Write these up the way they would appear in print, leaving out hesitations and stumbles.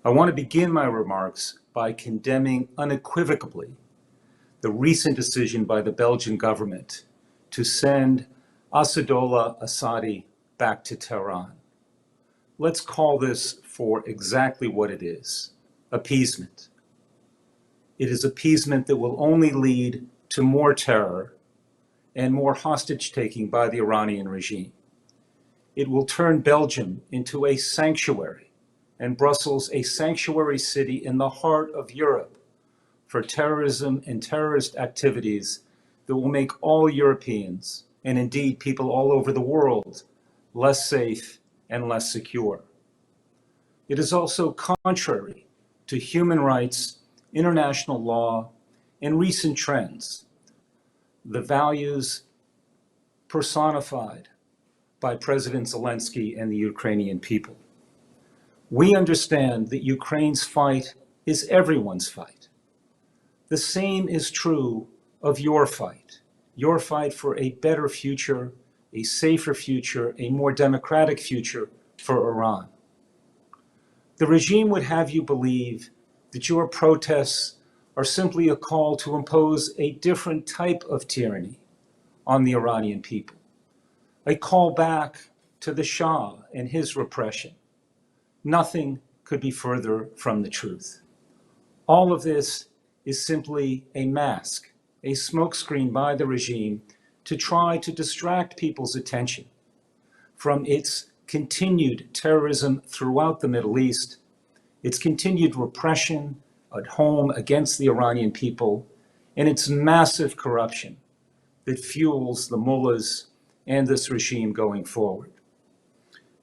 I want to begin my remarks by condemning unequivocally the recent decision by the Belgian government to send Asddi back to Tehran. Let's call this for exactly what it is: appeasement. It is appeasement that will only lead to more terror and more hostage-taking by the Iranian regime. It will turn Belgium into a sanctuary and Brussels a sanctuary city in the heart of Europe for terrorism and terrorist activities that will make all Europeans, and indeed people all over the world, less safe and less secure. It is also contrary to human rights, international law, and recent trends, the values personified by President Zelensky and the Ukrainian people. We understand that Ukraine's fight is everyone's fight. The same is true of your fight for a better future, a safer future, a more democratic future for Iran. The regime would have you believe that your protests are simply a call to impose a different type of tyranny on the Iranian people, a call back to the Shah and his repression. Nothing could be further from the truth. All of this is simply a mask, a smokescreen by the regime to try to distract people's attention from its continued terrorism throughout the Middle East, its continued repression at home against the Iranian people, and its massive corruption that fuels the mullahs and this regime going forward.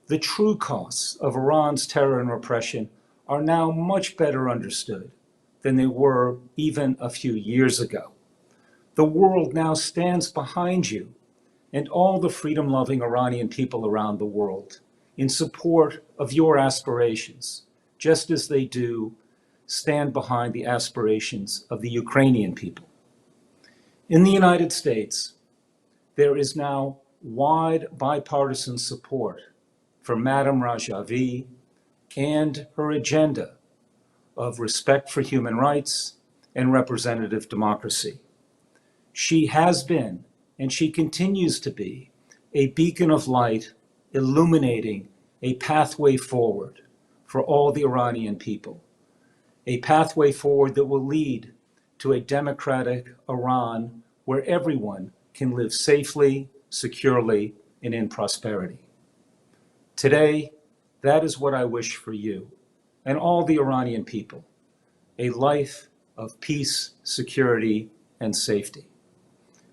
The true costs of Iran's terror and repression are now much better understood than they were even a few years ago. The world now stands behind you and all the freedom-loving Iranian people around the world in support of your aspirations, just as they do stand behind the aspirations of the Ukrainian people. In the United States, there is now wide bipartisan support for Madame Rajavi and her agenda of respect for human rights and representative democracy. She has been, and she continues to be, a beacon of light illuminating a pathway forward for all the Iranian people, a pathway forward that will lead to a democratic Iran where everyone can live safely, securely, and in prosperity. Today, that is what I wish for you and all the Iranian people, a life of peace, security, and safety.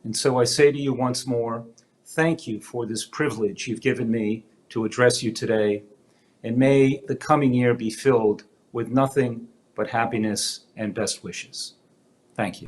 And so I say to you once more, thank you for this privilege you've given me to address you today, and may the coming year be filled with nothing but happiness and best wishes. Thank you.